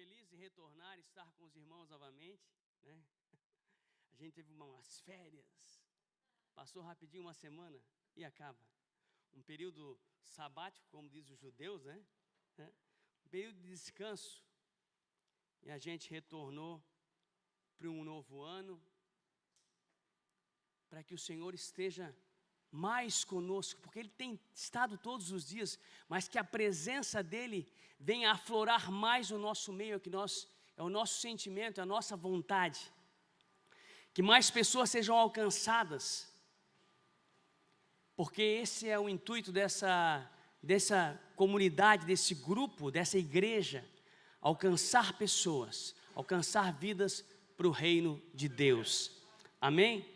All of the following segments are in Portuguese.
feliz de retornar e estar com os irmãos novamente, né? A gente teve umas férias, passou rapidinho uma semana e acaba. Um período sabático, como diz os judeus, né? Um período de descanso. E a gente retornou para um novo ano, para que o Senhor esteja mais conosco, porque Ele tem estado todos os dias, mas que a presença dEle venha aflorar mais no nosso meio, é o nosso sentimento, é a nossa vontade, que mais pessoas sejam alcançadas, porque esse é o intuito dessa comunidade, desse grupo, dessa igreja, alcançar pessoas, alcançar vidas para o reino de Deus, amém?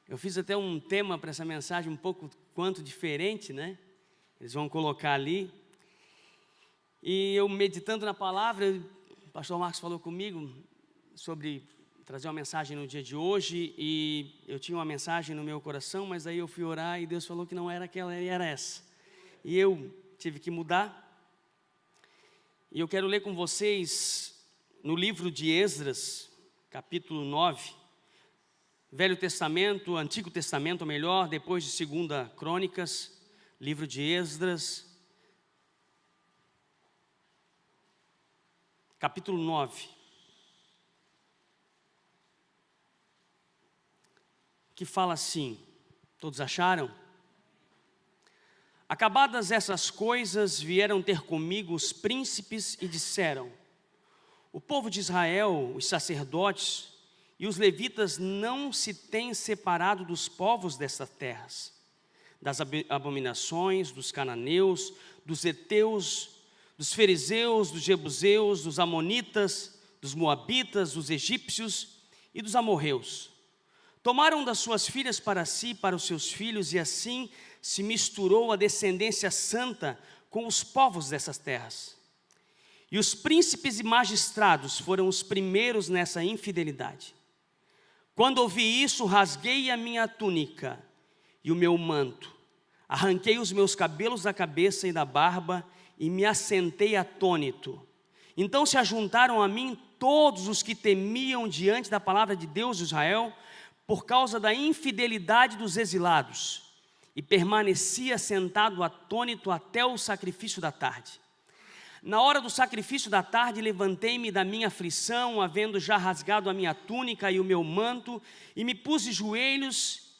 Eu fiz até um tema para essa mensagem um pouco quanto diferente, né? Eles vão colocar ali. E eu meditando na palavra, o pastor Marcos falou comigo sobre trazer uma mensagem no dia de hoje. E eu tinha uma mensagem no meu coração, mas aí eu fui orar e Deus falou que não era aquela, era essa. E eu tive que mudar. E eu quero ler com vocês no livro de Esdras, capítulo 9. Velho Testamento, Antigo Testamento, ou melhor, depois de 2 Crônicas, livro de Esdras, capítulo 9, que fala assim, todos acharam? Acabadas essas coisas, vieram ter comigo os príncipes e disseram, o povo de Israel, os sacerdotes, e os levitas não se têm separado dos povos dessas terras, das abominações, dos cananeus, dos heteus, dos fariseus, dos jebuseus, dos amonitas, dos moabitas, dos egípcios e dos amorreus. Tomaram das suas filhas para si, para os seus filhos, e assim se misturou a descendência santa com os povos dessas terras. E os príncipes e magistrados foram os primeiros nessa infidelidade. Quando ouvi isso, rasguei a minha túnica e o meu manto, arranquei os meus cabelos da cabeça e da barba e me assentei atônito. Então se ajuntaram a mim todos os que temiam diante da palavra de Deus de Israel, por causa da infidelidade dos exilados, e permaneci sentado atônito até o sacrifício da tarde. Na hora do sacrifício da tarde, levantei-me da minha aflição, havendo já rasgado a minha túnica e o meu manto, e me pus de joelhos,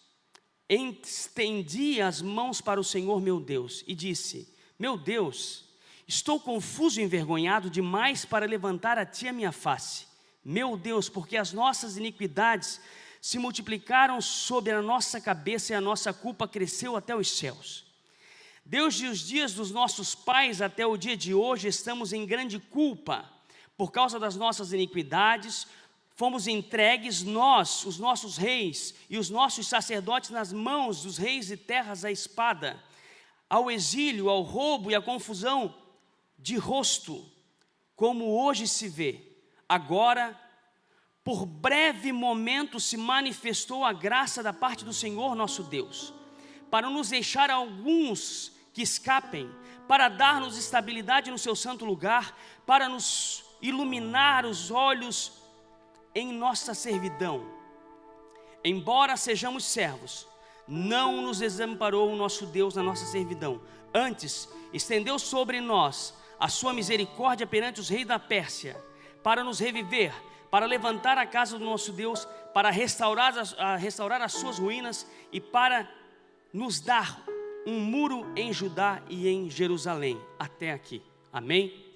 estendi as mãos para o Senhor meu Deus, e disse, meu Deus, estou confuso e envergonhado demais para levantar a Ti a minha face. Meu Deus, porque as nossas iniquidades se multiplicaram sobre a nossa cabeça e a nossa culpa cresceu até os céus. Desde os dias dos nossos pais até o dia de hoje, estamos em grande culpa, por causa das nossas iniquidades, fomos entregues nós, os nossos reis e os nossos sacerdotes nas mãos dos reis de terras à espada, ao exílio, ao roubo e à confusão de rosto, como hoje se vê. Agora, por breve momento se manifestou a graça da parte do Senhor nosso Deus, para nos deixar alguns que escapem, para dar-nos estabilidade no seu santo lugar, para nos iluminar os olhos em nossa servidão. Embora sejamos servos, não nos desamparou o nosso Deus na nossa servidão. Antes, estendeu sobre nós a sua misericórdia perante os reis da Pérsia, para nos reviver, para levantar a casa do nosso Deus, para restaurar as suas ruínas e para nos dar um muro em Judá e em Jerusalém, até aqui, amém?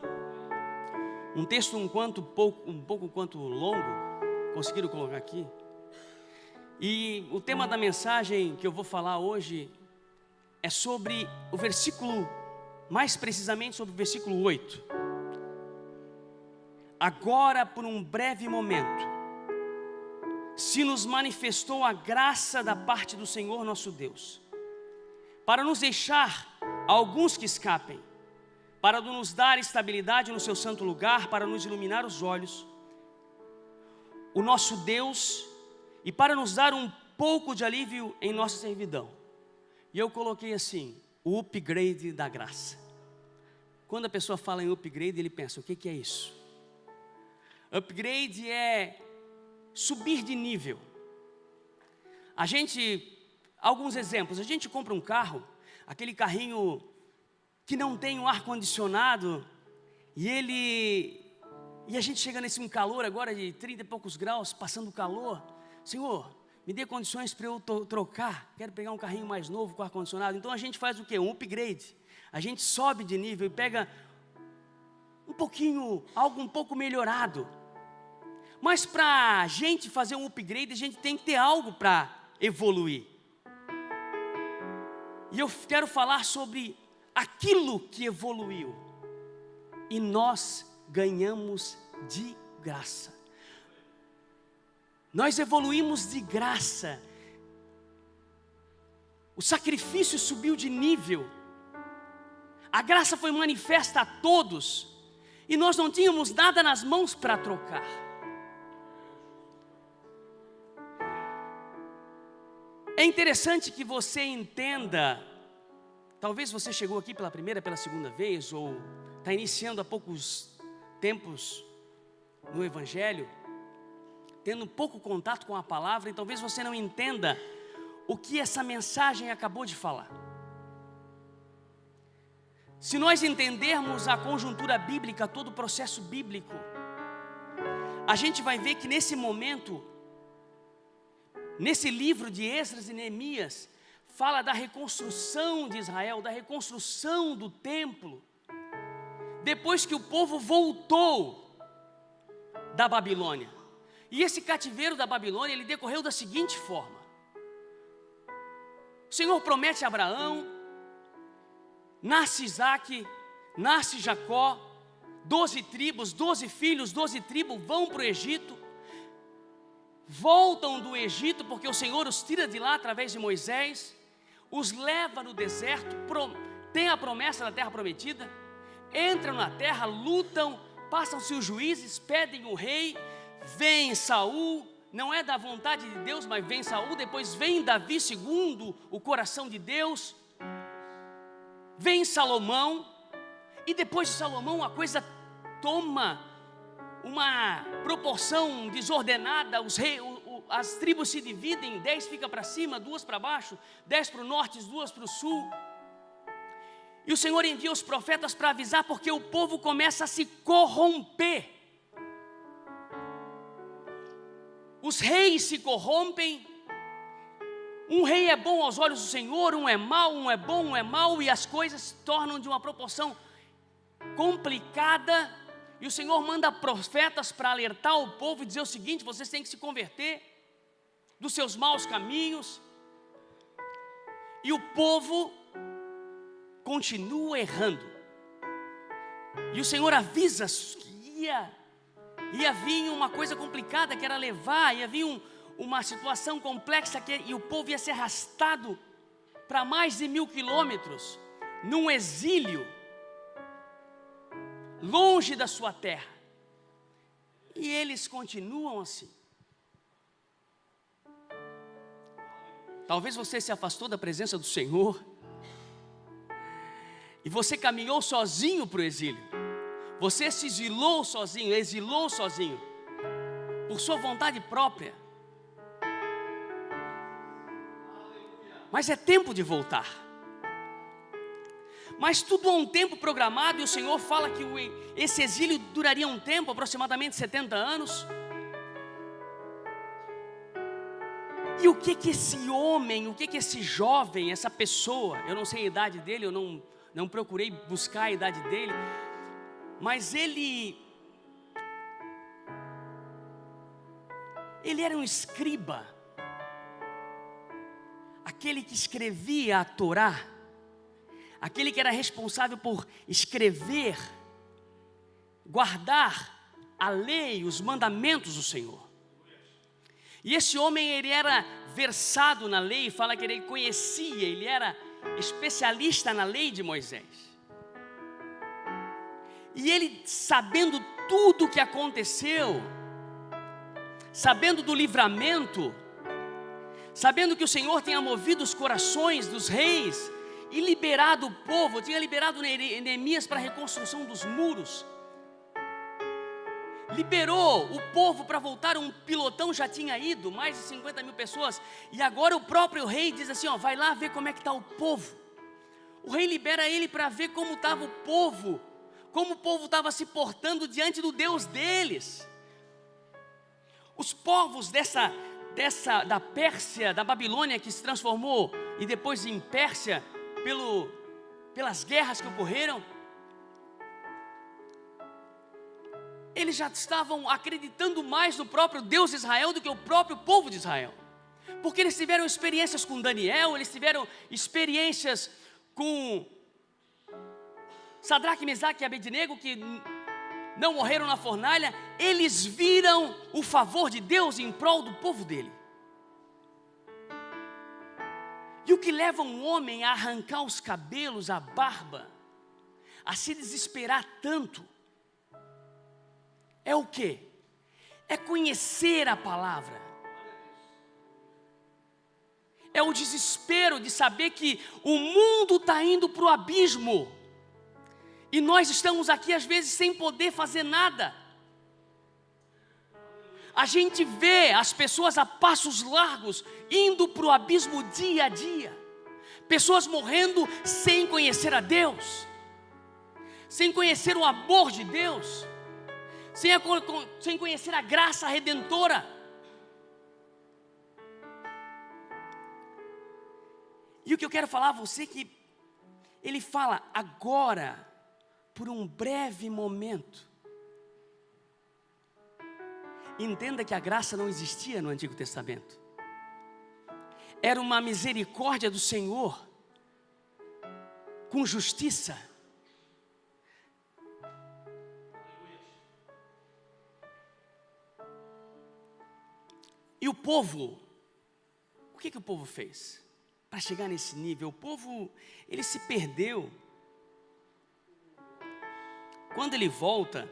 Um texto um pouco quanto longo, conseguiram colocar aqui? E o tema da mensagem que eu vou falar hoje é sobre o versículo, mais precisamente sobre o versículo 8. Agora, por um breve momento, se nos manifestou a graça da parte do Senhor nosso Deus, para nos deixar alguns que escapem, para nos dar estabilidade no seu santo lugar, para nos iluminar os olhos, o nosso Deus, e para nos dar um pouco de alívio em nossa servidão. E eu coloquei assim, o upgrade da graça. Quando a pessoa fala em upgrade, ele pensa, o que é isso? Upgrade é subir de nível. Alguns exemplos, a gente compra um carro, aquele carrinho que não tem um ar-condicionado, e a gente chega nesse um calor agora de 30 e poucos graus, passando calor. Senhor, me dê condições para eu trocar, quero pegar um carrinho mais novo com ar-condicionado. Então a gente faz o quê? Um upgrade. A gente sobe de nível e pega algo um pouco melhorado. Mas para a gente fazer um upgrade, a gente tem que ter algo para evoluir. E eu quero falar sobre aquilo que evoluiu. E nós ganhamos de graça. Nós evoluímos de graça. O sacrifício subiu de nível. A graça foi manifesta a todos. E nós não tínhamos nada nas mãos para trocar. É interessante que você entenda, talvez você chegou aqui pela primeira, pela segunda vez, ou está iniciando há poucos tempos no Evangelho, tendo pouco contato com a palavra, e talvez você não entenda o que essa mensagem acabou de falar. Se nós entendermos a conjuntura bíblica, todo o processo bíblico, a gente vai ver que nesse momento, nesse livro de Esdras e Neemias, fala da reconstrução de Israel, da reconstrução do templo, depois que o povo voltou da Babilônia. E esse cativeiro da Babilônia, ele decorreu da seguinte forma: o Senhor promete a Abraão, nasce Isaac, nasce Jacó, 12 tribos, 12 filhos, 12 tribos vão para o Egito, voltam do Egito, porque o Senhor os tira de lá através de Moisés, os leva no deserto, tem a promessa da terra prometida, entram na terra, lutam, passam-se os juízes, pedem o rei, vem Saul, não é da vontade de Deus, mas vem Saul, depois vem Davi segundo o coração de Deus, vem Salomão, e depois de Salomão a coisa toma uma proporção desordenada, as tribos se dividem, 10 fica para cima, 2 para baixo, 10 para o norte, 2 para o sul. E o Senhor envia os profetas para avisar, porque o povo começa a se corromper. Os reis se corrompem. Um rei é bom aos olhos do Senhor, um é mau, um é bom, um é mau, e as coisas se tornam de uma proporção complicada. E o Senhor manda profetas para alertar o povo e dizer o seguinte: vocês têm que se converter dos seus maus caminhos. E o povo continua errando. E o Senhor avisa que ia vir uma coisa complicada, que era ia vir uma situação complexa, e o povo ia ser arrastado para mais de 1000 quilômetros, num exílio, longe da sua terra. E eles continuam assim. Talvez você se afastou da presença do Senhor, e você caminhou sozinho para o exílio. Você se exilou sozinho, por sua vontade própria. Mas é tempo de voltar. Mas tudo há um tempo programado, e o Senhor fala que esse exílio duraria um tempo, aproximadamente 70 anos. E o que esse homem, o que esse jovem, essa pessoa, eu não sei a idade dele, eu não procurei buscar a idade dele, mas ele era um escriba, aquele que escrevia a Torá, aquele que era responsável por escrever, guardar a lei, os mandamentos do Senhor. E esse homem, ele era versado na lei, fala que ele conhecia, ele era especialista na lei de Moisés. E ele, sabendo tudo o que aconteceu, sabendo do livramento, sabendo que o Senhor tinha movido os corações dos reis e liberado o povo, tinha liberado Neemias para a reconstrução dos muros. liberou o povo para voltar. Um pilotão já tinha ido, mais de 50 mil pessoas, e agora o próprio rei diz assim, ó, vai lá ver como é que está o povo. O rei libera ele para ver como estava o povo, como o povo estava se portando diante do Deus deles. Os povos da Pérsia, da Babilônia, que se transformou e depois em Pérsia, pelas guerras que ocorreram, eles já estavam acreditando mais no próprio Deus de Israel do que o próprio povo de Israel, porque eles tiveram experiências com Daniel, eles tiveram experiências com Sadraque, Mesaque e Abednego, que não morreram na fornalha. Eles viram o favor de Deus em prol do povo dele. E o que leva um homem a arrancar os cabelos, a barba, a se desesperar tanto, é o quê? É conhecer a palavra. É o desespero de saber que o mundo está indo para o abismo, e nós estamos aqui às vezes sem poder fazer nada. A gente vê as pessoas a passos largos indo para o abismo dia a dia. Pessoas morrendo sem conhecer a Deus, sem conhecer o amor de Deus, sem conhecer a graça redentora. E o que eu quero falar a você é que ele fala agora, por um breve momento. Entenda que a graça não existia no Antigo Testamento. Era uma misericórdia do Senhor, com justiça. E o povo, o que o povo fez para chegar nesse nível? O povo, ele se perdeu. Quando ele volta,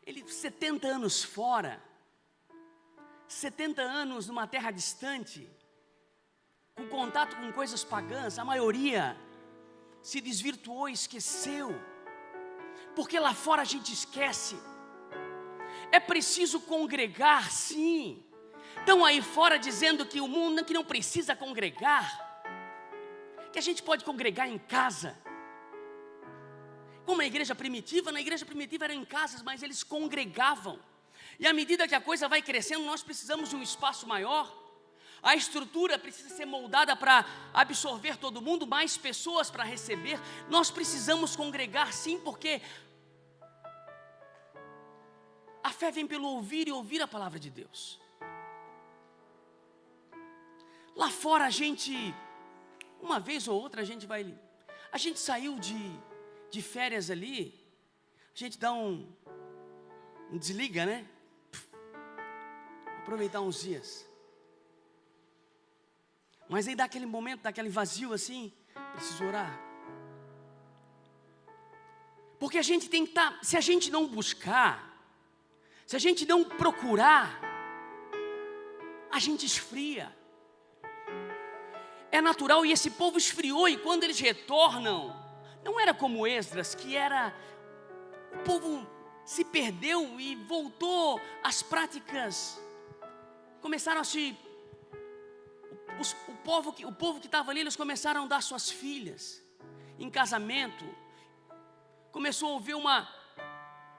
ele 70 anos fora, 70 anos numa terra distante, com contato com coisas pagãs, a maioria se desvirtuou e esqueceu, porque lá fora a gente esquece. É preciso congregar, sim. Estão aí fora dizendo que o mundo que não precisa congregar, que a gente pode congregar em casa. Como na igreja primitiva eram em casas, mas eles congregavam. E à medida que a coisa vai crescendo, nós precisamos de um espaço maior. A estrutura precisa ser moldada para absorver todo mundo, mais pessoas para receber. Nós precisamos congregar, sim, porque a fé vem pelo ouvir e ouvir a palavra de Deus. Lá fora a gente, uma vez ou outra a gente saiu de férias ali, a gente dá um desliga, né? Aproveitar uns dias. Mas aí dá aquele momento, dá aquele vazio assim, preciso orar. Porque a gente tem que estar, se a gente não buscar, se a gente não procurar, a gente esfria. É natural, e esse povo esfriou, e quando eles retornam, não era como Esdras, que era, o povo se perdeu e voltou às práticas, começaram a se, o povo que estava ali, eles começaram a dar suas filhas em casamento, começou a ouvir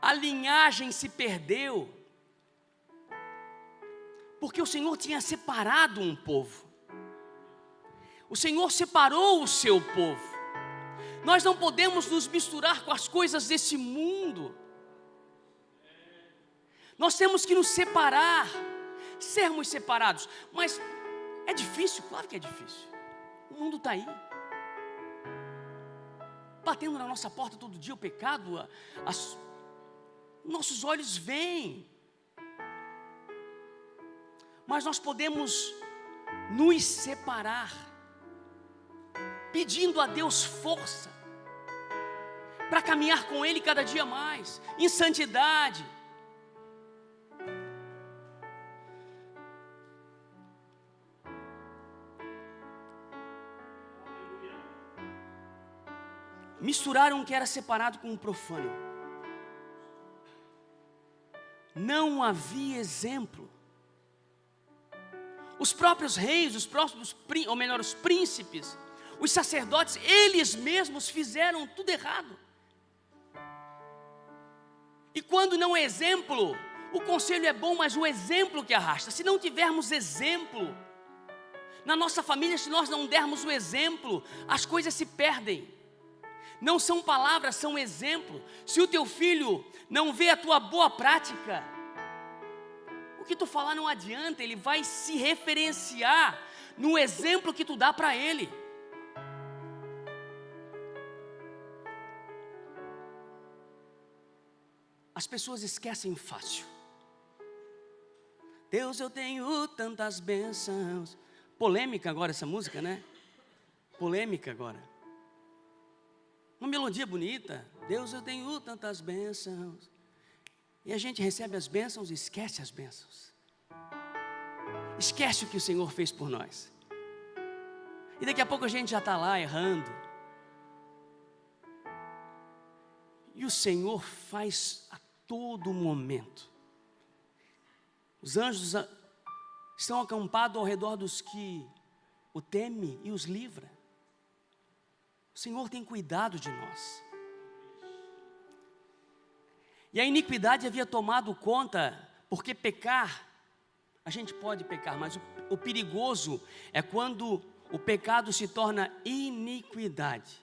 a linhagem se perdeu, porque o Senhor tinha separado um povo, o Senhor separou o seu povo. Nós não podemos nos misturar com as coisas desse mundo. Nós temos que nos separar, sermos separados. Mas é difícil? Claro que é difícil. O mundo está aí, batendo na nossa porta todo dia o pecado. Nossos olhos veem. Mas nós podemos nos separar, pedindo a Deus força para caminhar com Ele cada dia mais, em santidade. Misturaram o que era separado com o profano. não havia exemplo. Os próprios reis, os príncipes, os sacerdotes, eles mesmos fizeram tudo errado. E quando não é exemplo, o conselho é bom, mas o exemplo que arrasta. Se não tivermos exemplo na nossa família, se nós não dermos o exemplo, as coisas se perdem. Não são palavras, são exemplo. Se o teu filho não vê a tua boa prática, o que tu falar não adianta, ele vai se referenciar no exemplo que tu dá para ele. As pessoas esquecem fácil. Deus, eu tenho tantas bênçãos. Polêmica agora essa música, né? Polêmica agora. Uma melodia bonita. Deus, eu tenho tantas bênçãos. E a gente recebe as bênçãos e esquece as bênçãos. Esquece o que o Senhor fez por nós. E daqui a pouco a gente já está lá errando. E o Senhor faz a todo momento. Os anjos estão acampados ao redor dos que o temem e os livra. O Senhor tem cuidado de nós. E a iniquidade havia tomado conta, porque pecar, a gente pode pecar, mas o perigoso é quando o pecado se torna iniquidade.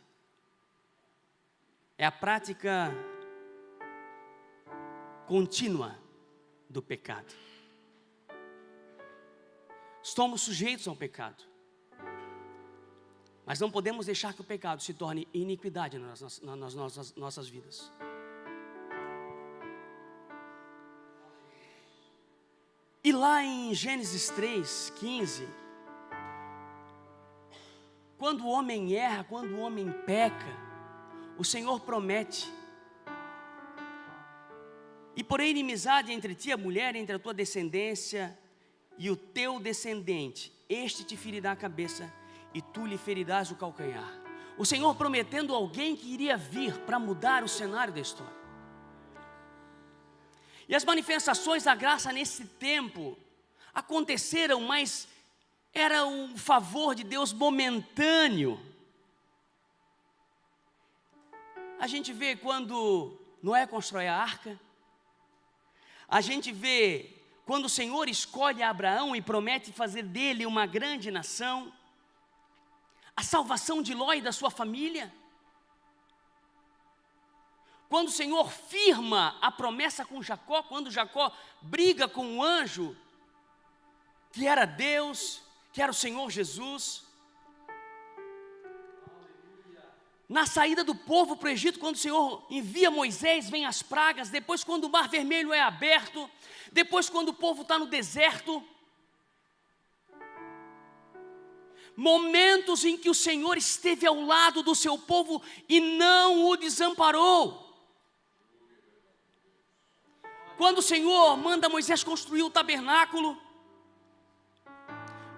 É a prática contínua do pecado. Estamos sujeitos ao pecado, mas não podemos deixar que o pecado se torne iniquidade nas nossas vidas. E lá em Gênesis 3:15, quando o homem erra, quando o homem peca, o Senhor promete: e porém inimizade entre ti e a mulher, entre a tua descendência e o teu descendente, este te ferirá a cabeça e tu lhe ferirás o calcanhar. O Senhor prometendo alguém que iria vir para mudar o cenário da história. E as manifestações da graça nesse tempo aconteceram, mas era um favor de Deus momentâneo. A gente vê quando Noé constrói a arca. A gente vê quando o Senhor escolhe Abraão e promete fazer dele uma grande nação. A salvação de Ló e da sua família. Quando o Senhor firma a promessa com Jacó, quando Jacó briga com o anjo, que era Deus, que era o Senhor Jesus. Na saída do povo para o Egito, quando o Senhor envia Moisés, vem as pragas. Depois quando o mar vermelho é aberto. Depois quando o povo está no deserto. Momentos em que o Senhor esteve ao lado do seu povo e não o desamparou. Quando o Senhor manda Moisés construir o tabernáculo.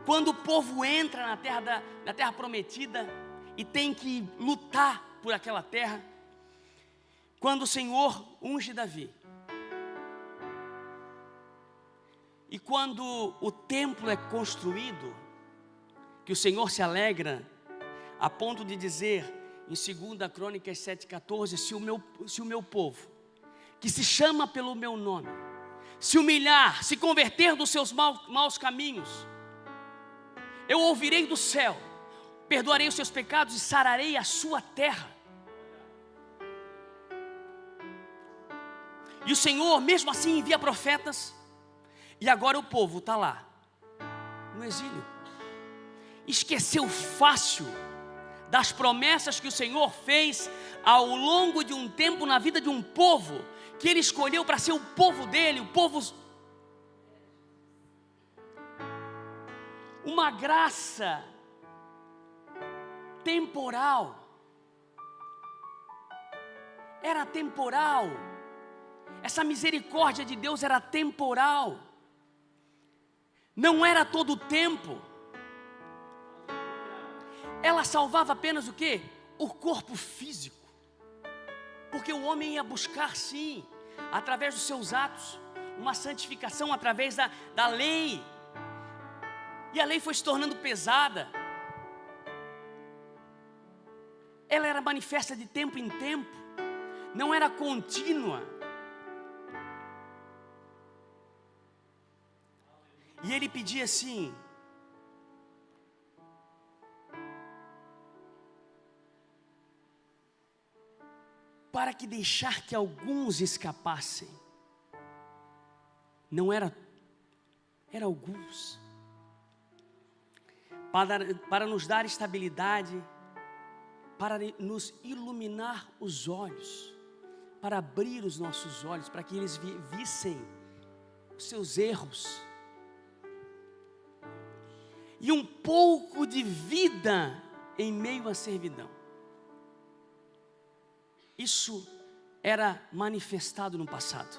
Quando o povo entra na terra prometida e tem que lutar por aquela terra. Quando o Senhor unge Davi. E quando o templo é construído, que o Senhor se alegra, a ponto de dizer em 2 Crônicas 7,14, se o meu povo, que se chama pelo meu nome, se humilhar, se converter dos seus maus caminhos, eu ouvirei do céu, perdoarei os seus pecados e sararei a sua terra. E o Senhor mesmo assim envia profetas, e agora o povo está lá, no exílio. Esqueceu fácil das promessas que o Senhor fez ao longo de um tempo na vida de um povo, que Ele escolheu para ser o povo dele, o povo... Uma graça temporal. Era temporal. Essa misericórdia de Deus era temporal. Não era todo o tempo. Ela salvava apenas o quê? O corpo físico. Porque o homem ia buscar sim, através dos seus atos, uma santificação através da lei. E a lei foi se tornando pesada. Ela era manifesta de tempo em tempo, não era contínua. E ele pedia assim: para que deixar que alguns escapassem. Não era alguns. Para nos dar estabilidade, para nos iluminar os olhos, para abrir os nossos olhos, para que eles vissem os seus erros. E um pouco de vida em meio à servidão. Isso era manifestado no passado,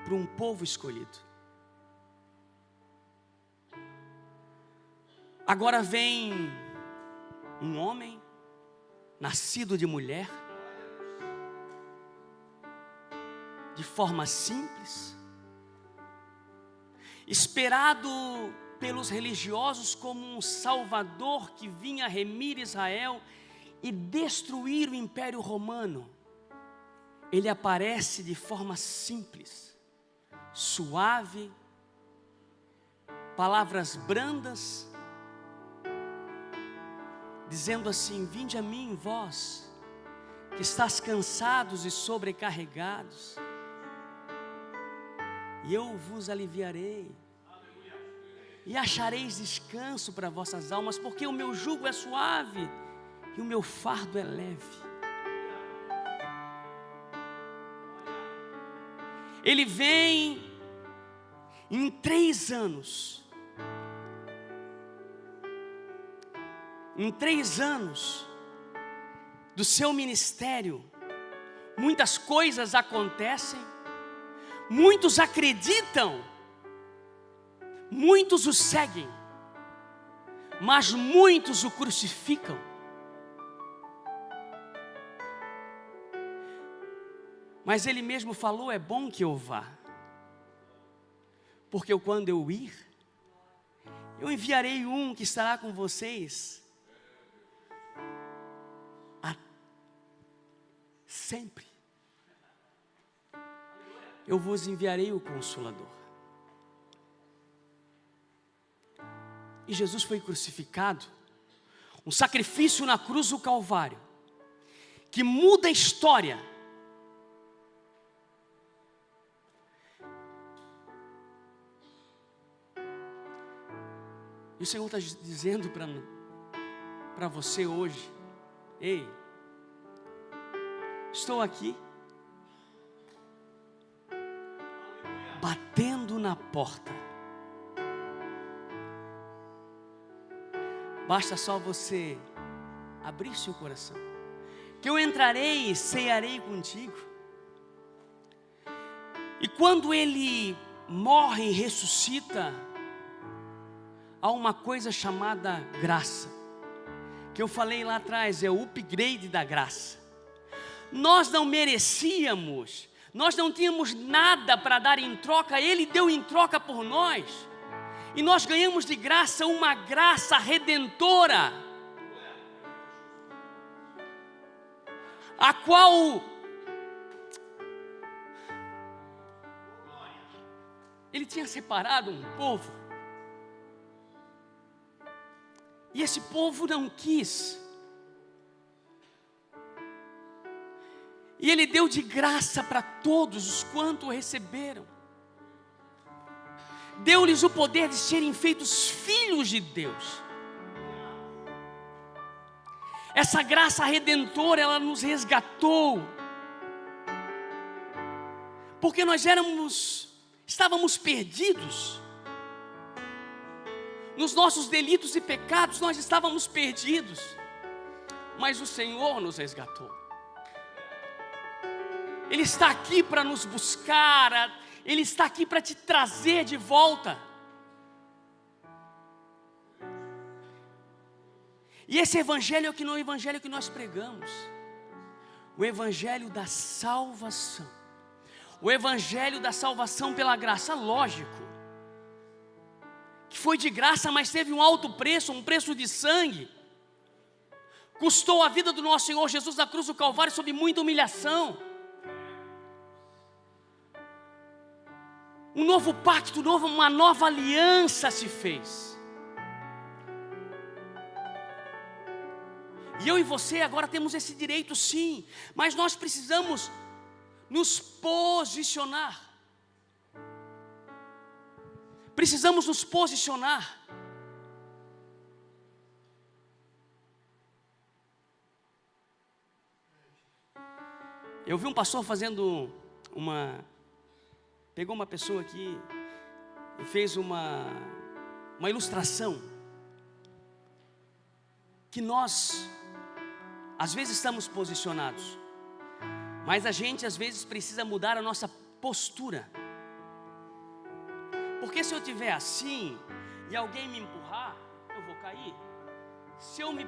para um povo escolhido. Agora vem um homem, nascido de mulher, de forma simples, esperado pelos religiosos como um salvador que vinha remir Israel e destruir o Império Romano. Ele aparece de forma simples, suave, palavras brandas, dizendo assim: vinde a mim, vós que estás cansados e sobrecarregados, e eu vos aliviarei, e achareis descanso para vossas almas, porque o meu jugo é suave e o meu fardo é leve. Ele vem em 3 anos. Em 3 anos do seu ministério, muitas coisas acontecem, muitos acreditam, muitos o seguem, mas muitos o crucificam. Mas ele mesmo falou: é bom que eu vá, porque quando eu ir, eu enviarei um que estará com vocês sempre. Eu vos enviarei o Consolador. E Jesus foi crucificado, um sacrifício na cruz do Calvário, que muda a história. E o Senhor está dizendo para você hoje: ei, estou aqui, batendo na porta. Basta só você abrir seu coração, que eu entrarei e cearei contigo. E quando ele morre e ressuscita, há uma coisa chamada graça, que eu falei lá atrás, é o upgrade da graça. Nós não merecíamos, nós não tínhamos nada para dar em troca, Ele deu em troca por nós, e nós ganhamos de graça uma graça redentora, a qual Ele tinha separado um povo, e esse povo não quis. E Ele deu de graça para todos os quanto o receberam. Deu-lhes o poder de serem feitos filhos de Deus. Essa graça redentora, ela nos resgatou. Porque nós estávamos perdidos. Nos nossos delitos e pecados nós estávamos perdidos. Mas o Senhor nos resgatou. Ele está aqui para nos buscar, Ele está aqui para te trazer de volta. E esse evangelho é o evangelho que nós pregamos, o evangelho da salvação, o evangelho da salvação pela graça, lógico, que foi de graça, mas teve um alto preço, um preço de sangue, custou a vida do nosso Senhor Jesus na cruz do Calvário sob muita humilhação. Um novo pacto, uma nova aliança se fez. E eu e você agora temos esse direito, sim, mas nós precisamos nos posicionar. Precisamos nos posicionar. Eu vi um pastor pegou uma pessoa aqui e fez uma ilustração, que nós, às vezes estamos posicionados, mas a gente às vezes precisa mudar a nossa postura, porque se eu estiver assim, e alguém me empurrar, eu vou cair. Se eu me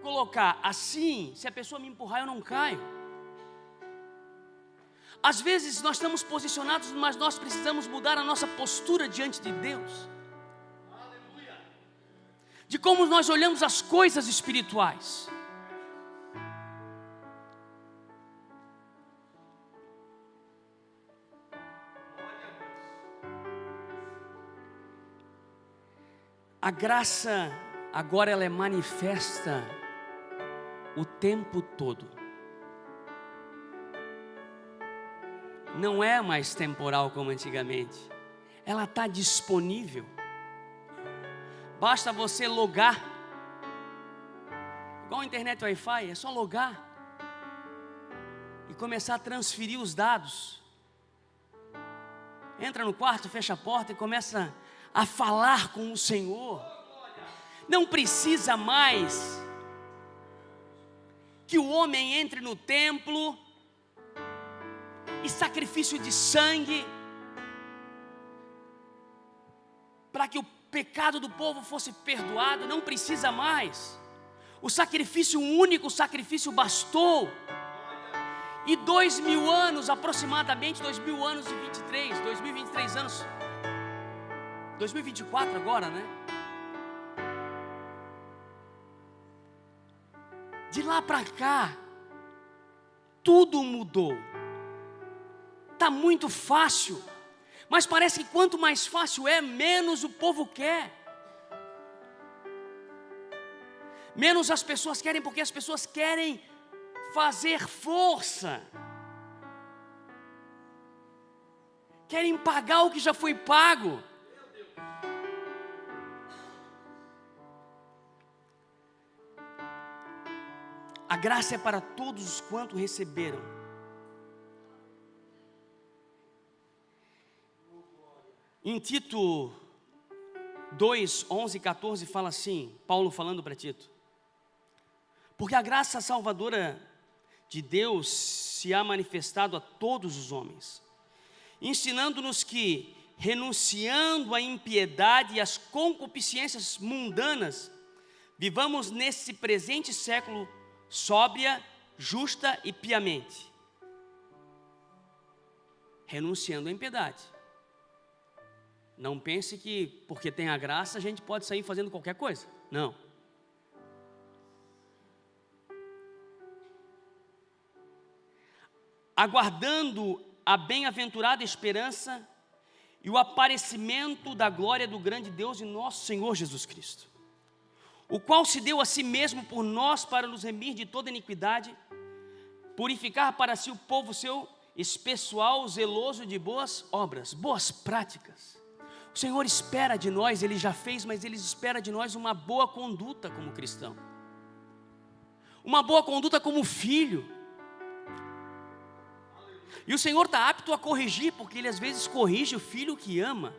colocar assim, se a pessoa me empurrar, eu não caio. Às vezes nós estamos posicionados, mas nós precisamos mudar a nossa postura diante de Deus, de como nós olhamos as coisas espirituais. A graça agora ela é manifesta o tempo todo. Não é mais temporal como antigamente. Ela está disponível. Basta você logar. Igual a internet Wi-Fi, é só logar e começar a transferir os dados. Entra no quarto, fecha a porta e começa a falar com o Senhor. Não precisa mais que o homem entre no templo e sacrifício de sangue para que o pecado do povo fosse perdoado. Não precisa mais. O sacrifício, um único sacrifício bastou. E 2000 anos, aproximadamente 2000 anos e 2023 anos, 2024 agora, né? De lá para cá, tudo mudou. Está muito fácil, mas parece que quanto mais fácil é, menos o povo quer. Menos as pessoas querem, porque as pessoas querem fazer força. Querem pagar o que já foi pago. A graça é para todos os quanto receberam. Em Tito 2, 11 e 14 fala assim, Paulo falando para Tito: porque a graça salvadora de Deus se há manifestado a todos os homens, ensinando-nos que, renunciando à impiedade e às concupiscências mundanas, vivamos nesse presente século sóbria, justa e piamente. Renunciando à impiedade. Não pense que porque tem a graça a gente pode sair fazendo qualquer coisa. Não. Aguardando a bem-aventurada esperança e o aparecimento da glória do grande Deus e nosso Senhor Jesus Cristo, o qual se deu a si mesmo por nós para nos remir de toda iniquidade, purificar para si o povo seu especial, zeloso de boas obras, boas práticas. O Senhor espera de nós, Ele já fez, mas Ele espera de nós uma boa conduta como cristão, uma boa conduta como filho. E o Senhor está apto a corrigir, porque Ele às vezes corrige o filho que ama.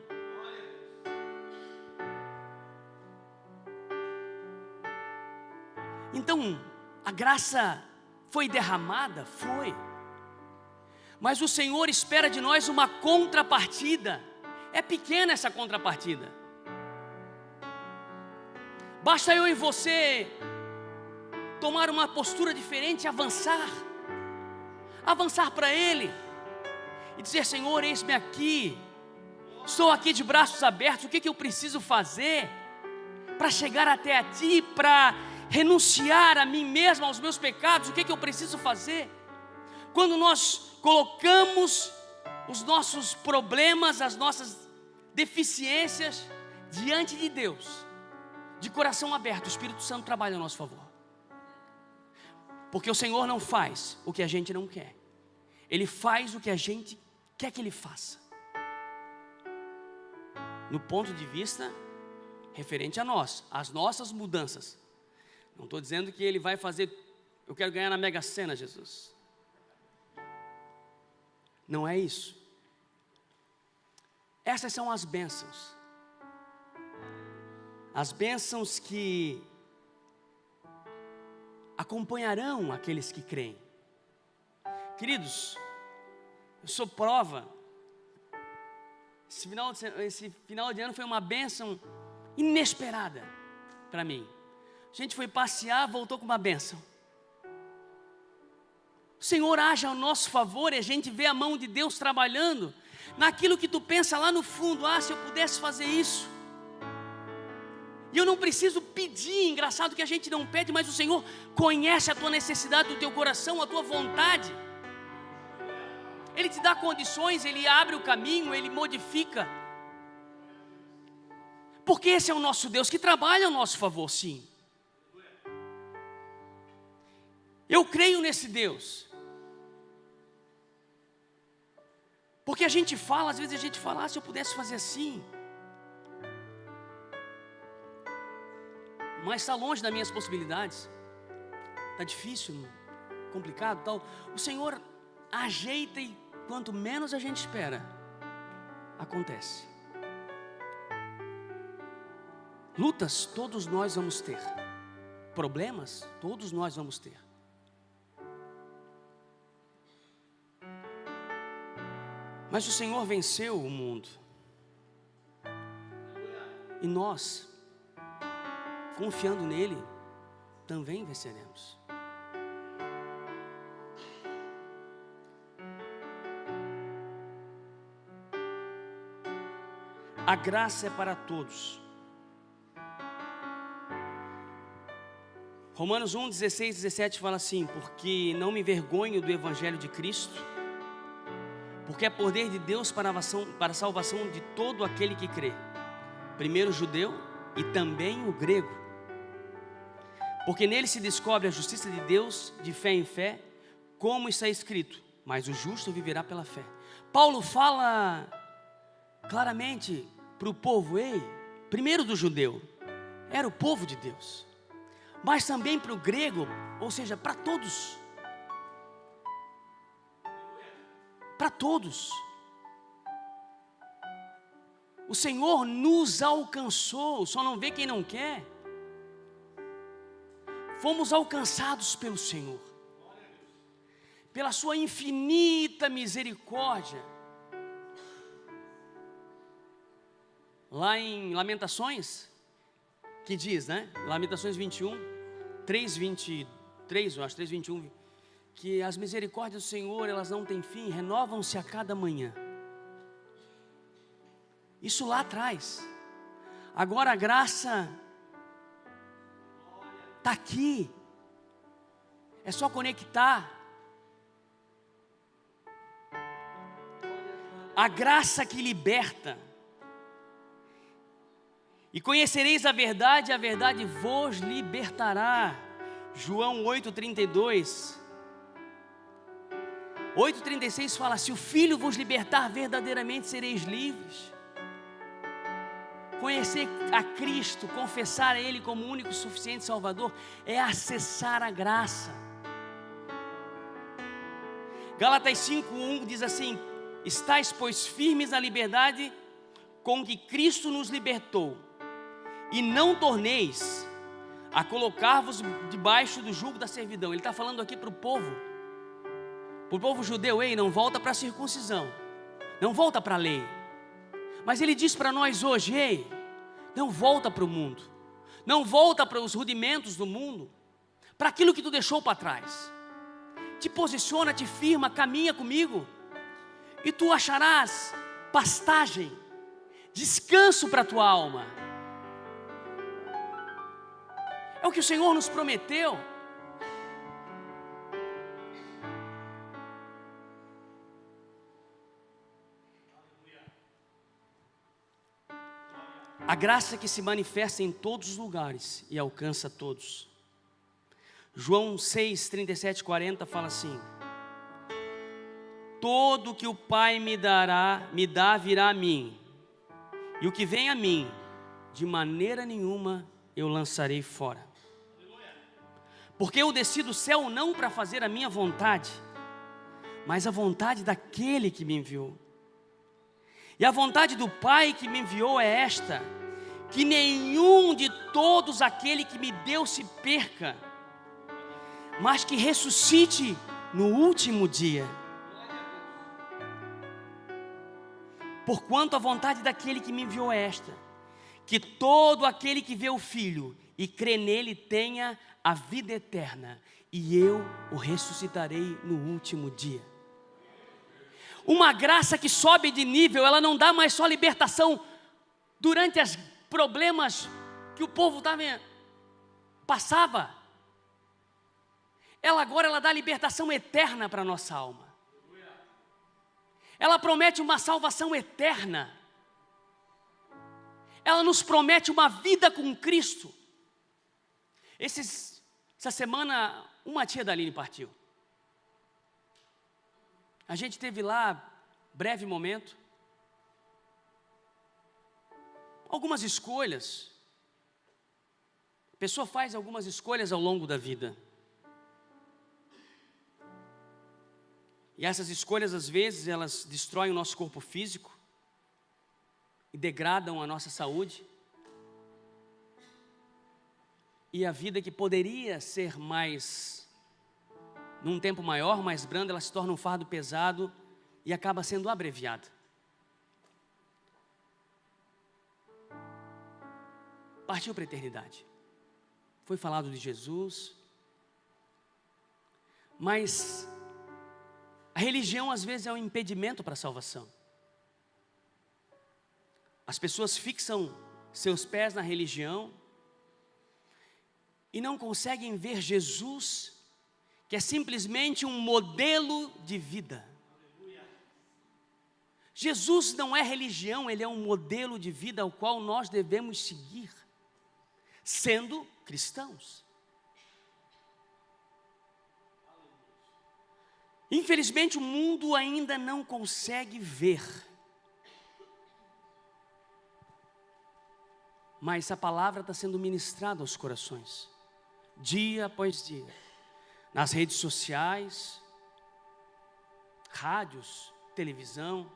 Então, a graça foi derramada? Foi. Mas o Senhor espera de nós uma contrapartida. É pequena essa contrapartida. Basta eu e você tomar uma postura diferente e avançar para Ele. e dizer: Senhor, eis-me aqui, estou aqui de braços abertos. O que eu preciso fazer para chegar até a Ti, para renunciar a mim mesmo, aos meus pecados? O que eu preciso fazer? Quando nós colocamos os nossos problemas, as nossas deficiências diante de Deus, de coração aberto, o Espírito Santo trabalha a nosso favor. Porque o Senhor não faz o que a gente não quer, Ele faz o que a gente quer que Ele faça. No ponto de vista referente a nós, as nossas mudanças. Não estou dizendo que Ele vai fazer: eu quero ganhar na Mega Sena, Jesus. Não é isso. Essas são as bênçãos. As bênçãos que acompanharão aqueles que creem. Queridos, eu sou prova. Esse final de ano foi uma bênção inesperada para mim. A gente foi passear, voltou com uma bênção. O Senhor age ao nosso favor e a gente vê a mão de Deus trabalhando naquilo que tu pensa lá no fundo: ah, se eu pudesse fazer isso. E eu não preciso pedir. Engraçado que a gente não pede, mas o Senhor conhece a tua necessidade do teu coração, a tua vontade. Ele te dá condições, Ele abre o caminho, Ele modifica. Porque esse é o nosso Deus que trabalha ao nosso favor, sim. Eu creio nesse Deus. Porque a gente fala, às vezes a gente fala: ah, se eu pudesse fazer assim. Mas está longe das minhas possibilidades. Está difícil, complicado, tal. O Senhor ajeita e quanto menos a gente espera, acontece. Lutas todos nós vamos ter. Problemas todos nós vamos ter. Mas o Senhor venceu o mundo. E nós, confiando nele, também venceremos. A graça é para todos. Romanos 1, 16, 17 fala assim: porque não me envergonho do Evangelho de Cristo, porque é poder de Deus para a salvação de todo aquele que crê, primeiro o judeu e também o grego. Porque nele se descobre a justiça de Deus de fé em fé, como está escrito: mas o justo viverá pela fé. Paulo fala claramente para o povo: ei, primeiro do judeu, era o povo de Deus, mas também para o grego, ou seja, para todos. Para todos. O Senhor nos alcançou, só não vê quem não quer. Fomos alcançados pelo Senhor, pela sua infinita misericórdia. Lá em Lamentações, que diz, né? Lamentações 21, 3:23, eu acho, 3:21, que as misericórdias do Senhor, elas não têm fim, renovam-se a cada manhã. Isso lá atrás. Agora a graça está aqui. É só conectar. A graça que liberta. E conhecereis a verdade vos libertará. João 8:32. 8:36 fala: se o Filho vos libertar, verdadeiramente sereis livres. Conhecer a Cristo, confessar a Ele como único e suficiente Salvador, é acessar a graça. Gálatas 5:1 diz assim: estais, pois, firmes na liberdade com que Cristo nos libertou, e não torneis a colocar-vos debaixo do jugo da servidão. Ele está falando aqui para o povo judeu: ei, não volta para a circuncisão, não volta para a lei. Mas ele diz para nós hoje: ei, não volta para o mundo, não volta para os rudimentos do mundo, para aquilo que tu deixou para trás. Te posiciona, te firma, caminha comigo. e tu acharás pastagem, descanso para a tua alma. É o que o Senhor nos prometeu. A graça que se manifesta em todos os lugares e alcança todos. João 6, 37, 40 fala assim: todo que o Pai me dá virá a mim, e o que vem a mim, de maneira nenhuma eu lançarei fora. Porque eu desci do céu não para fazer a minha vontade, mas a vontade daquele que me enviou. E a vontade do Pai que me enviou é esta: que nenhum de todos aquele que me deu se perca, mas que ressuscite no último dia. Porquanto a vontade daquele que me enviou é esta: que todo aquele que vê o Filho e crê nele tenha a vida eterna, e eu o ressuscitarei no último dia. Uma graça que sobe de nível, ela não dá mais só libertação durante os problemas que o povo passava. Ela dá libertação eterna para a nossa alma. Ela promete uma salvação eterna. Ela nos promete uma vida com Cristo. Essa semana, uma tia da Aline partiu. A gente teve lá, breve momento, algumas escolhas. A pessoa faz algumas escolhas ao longo da vida. E essas escolhas, às vezes, elas destroem o nosso corpo físico e degradam a nossa saúde. E a vida que poderia ser num tempo maior, mais branda, ela se torna um fardo pesado e acaba sendo abreviada. Partiu para a eternidade. Foi falado de Jesus, mas a religião às vezes é um impedimento para a salvação. As pessoas fixam seus pés na religião e não conseguem ver Jesus, que é simplesmente um modelo de vida. Jesus não é religião, Ele é um modelo de vida ao qual nós devemos seguir, sendo cristãos. Infelizmente o mundo ainda não consegue ver, mas a palavra está sendo ministrada aos corações, dia após dia, nas redes sociais, rádios, televisão.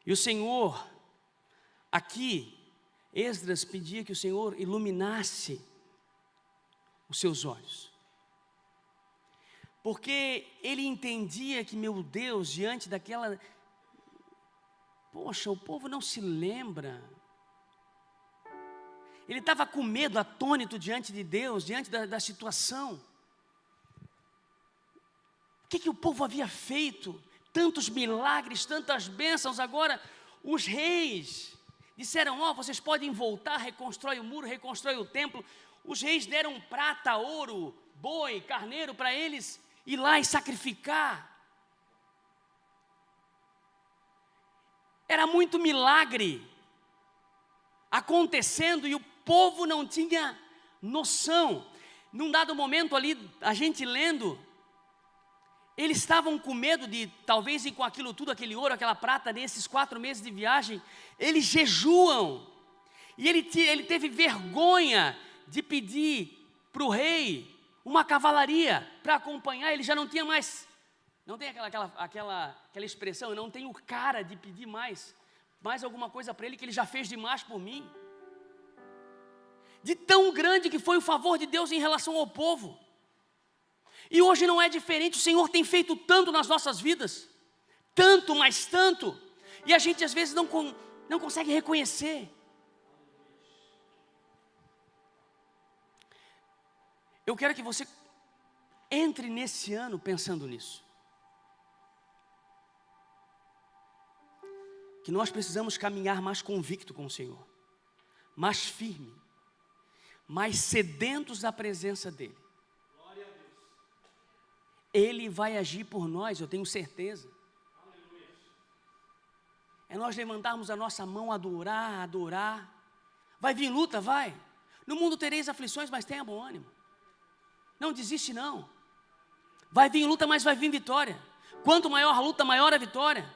E o Senhor, aqui, Esdras pedia que o Senhor iluminasse os seus olhos, porque ele entendia que, meu Deus, diante daquela, poxa, o povo não se lembra. Ele estava com medo, atônito diante de Deus, diante da situação. O que o povo havia feito? Tantos milagres, tantas bênçãos. Agora os reis disseram: vocês podem voltar, reconstrói o muro, reconstrói o templo. Os reis deram prata, ouro, boi, carneiro para eles ir lá e sacrificar. Era muito milagre acontecendo e o povo não tinha noção. Num dado momento ali, a gente lendo, eles estavam com medo de talvez ir com aquilo tudo, aquele ouro, aquela prata, nesses 4 meses de viagem. Eles jejuam, e ele teve vergonha de pedir para o rei uma cavalaria para acompanhar. Ele já não tinha mais, não tem aquela expressão: eu não tenho cara de pedir mais alguma coisa para ele, que ele já fez demais por mim. De tão grande que foi o favor de Deus em relação ao povo. E hoje não é diferente. O Senhor tem feito tanto nas nossas vidas, tanto, mas tanto, e a gente às vezes não consegue reconhecer. Eu quero que você entre nesse ano pensando nisso. Que nós precisamos caminhar mais convicto com o Senhor, mais firme, mais sedentos da presença dEle. Ele vai agir por nós, eu tenho certeza. É nós levantarmos a nossa mão, adorar, adorar. Vai vir luta, vai. No mundo tereis aflições, mas tenha bom ânimo. Não desiste não. Vai vir luta, mas vai vir vitória. Quanto maior a luta, maior a vitória.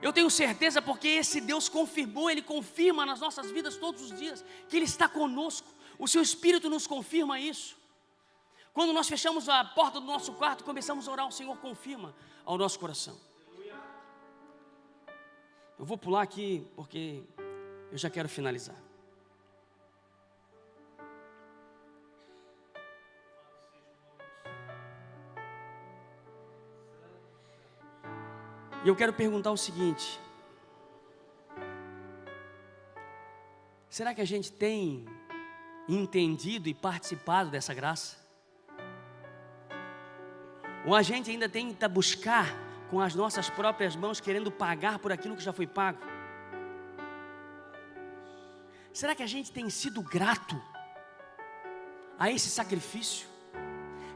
Eu tenho certeza porque esse Deus confirmou, Ele confirma nas nossas vidas todos os dias, que Ele está conosco. O Seu Espírito nos confirma isso. Quando nós fechamos a porta do nosso quarto, começamos a orar, o Senhor confirma ao nosso coração. Eu vou pular aqui porque eu já quero finalizar. E eu quero perguntar o seguinte: será que a gente tem entendido e participado dessa graça? Ou a gente ainda tenta buscar com as nossas próprias mãos, querendo pagar por aquilo que já foi pago? Será que a gente tem sido grato a esse sacrifício?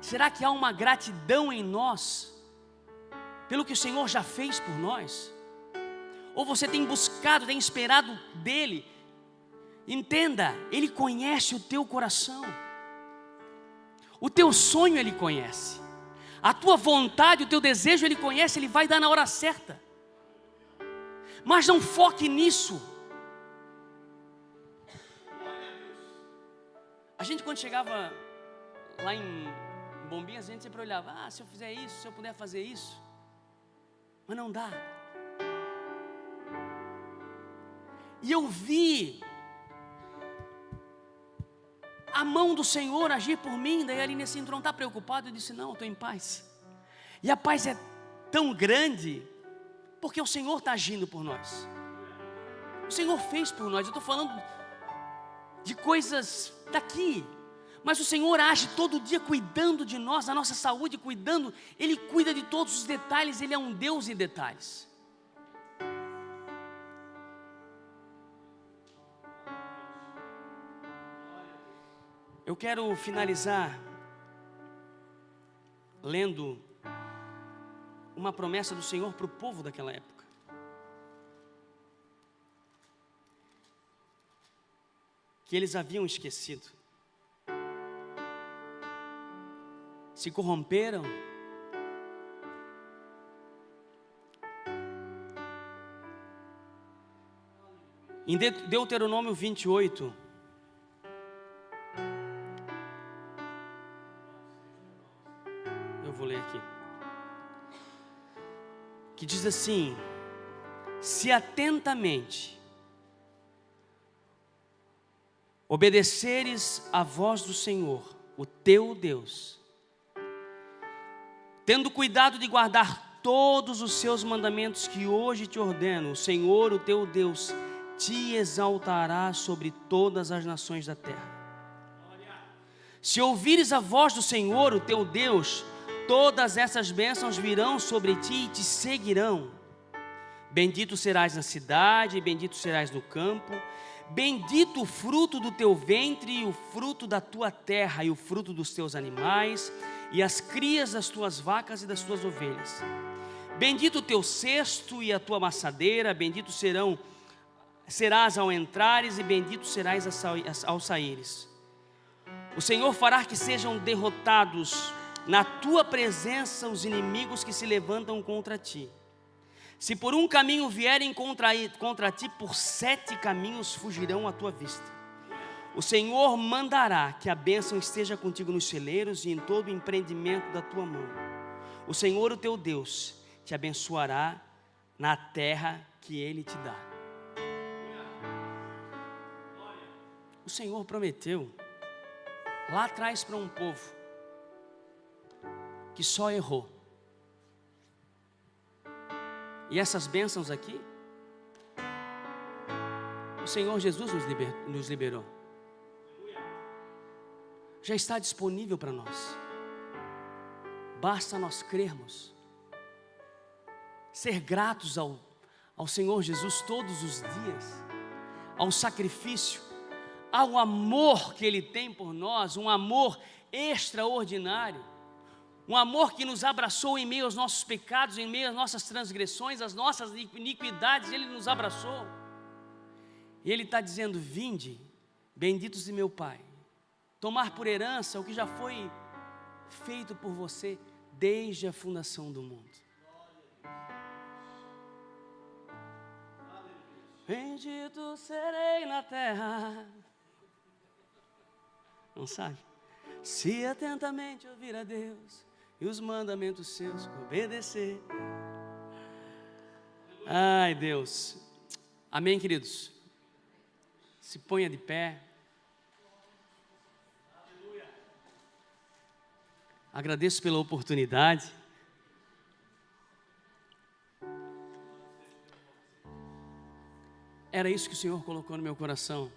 Será que há uma gratidão em nós pelo que o Senhor já fez por nós? Ou você tem buscado, tem esperado dEle? Entenda, Ele conhece o teu coração, o teu sonho Ele conhece, a tua vontade, o teu desejo Ele conhece, Ele vai dar na hora certa. Mas não foque nisso. A gente, quando chegava lá em Bombinhas, a gente sempre olhava, se eu fizer isso, se eu puder fazer isso. Mas não dá. E eu vi a mão do Senhor agir por mim. Daí a Aline assim, tu não está preocupado? Eu disse, não, eu estou em paz. E a paz é tão grande porque o Senhor está agindo por nós. O Senhor fez por nós. Eu estou falando de coisas daqui, mas o Senhor age todo dia cuidando de nós, da nossa saúde, cuidando. Ele cuida de todos os detalhes. Ele é um Deus de detalhes. Eu quero finalizar lendo uma promessa do Senhor para o povo daquela época. Que eles haviam esquecido. Se corromperam. Em Deuteronômio 28, eu vou ler aqui, que diz assim: se atentamente obedeceres à voz do Senhor, o teu Deus, tendo cuidado de guardar todos os seus mandamentos que hoje te ordeno, o Senhor, o teu Deus, te exaltará sobre todas as nações da terra. Se ouvires a voz do Senhor, o teu Deus, todas essas bênçãos virão sobre ti e te seguirão. Bendito serás na cidade, bendito serás no campo. Bendito o fruto do teu ventre e o fruto da tua terra e o fruto dos teus animais e as crias das tuas vacas e das tuas ovelhas. Bendito o teu cesto e a tua amassadeira, bendito serás ao entrares e bendito serás ao saíres. O Senhor fará que sejam derrotados na tua presença os inimigos que se levantam contra ti. Se por um caminho vierem contra ti, por 7 caminhos fugirão à tua vista. O Senhor mandará que a bênção esteja contigo nos celeiros e em todo o empreendimento da tua mão. O Senhor, o teu Deus, te abençoará na terra que Ele te dá. O Senhor prometeu lá atrás para um povo que só errou. E essas bênçãos aqui, o Senhor Jesus nos liberou. já está disponível para nós. Basta nós crermos, ser gratos ao Senhor Jesus todos os dias, ao sacrifício, ao amor que Ele tem por nós, um amor extraordinário, um amor que nos abraçou em meio aos nossos pecados, em meio às nossas transgressões, às nossas iniquidades. Ele nos abraçou, e Ele está dizendo: vinde, benditos de meu Pai, tomar por herança o que já foi feito por você desde a fundação do mundo. Bendito serei na terra. Não sabe? Se atentamente ouvir a Deus e os mandamentos seus obedecer. Ai, Deus. Amém, queridos? Se ponha de pé. Agradeço pela oportunidade. Era isso que o Senhor colocou no meu coração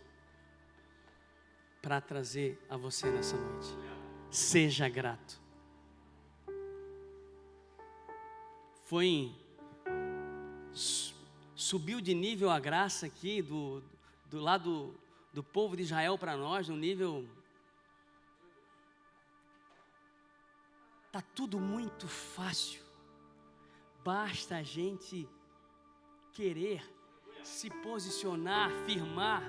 para trazer a você nessa noite. Seja grato. Subiu de nível a graça aqui do lado do povo de Israel para nós, no nível. Está tudo muito fácil, basta a gente querer se posicionar, firmar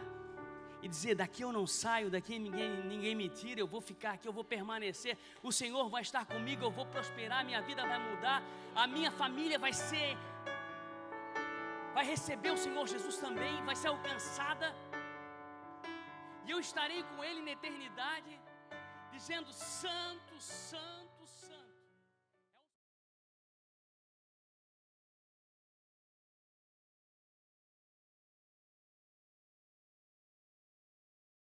e dizer: daqui eu não saio, daqui ninguém me tira, eu vou ficar aqui, eu vou permanecer, o Senhor vai estar comigo, eu vou prosperar, minha vida vai mudar, a minha família vai receber o Senhor Jesus também, vai ser alcançada, e eu estarei com Ele na eternidade, dizendo: santo, santo, santo.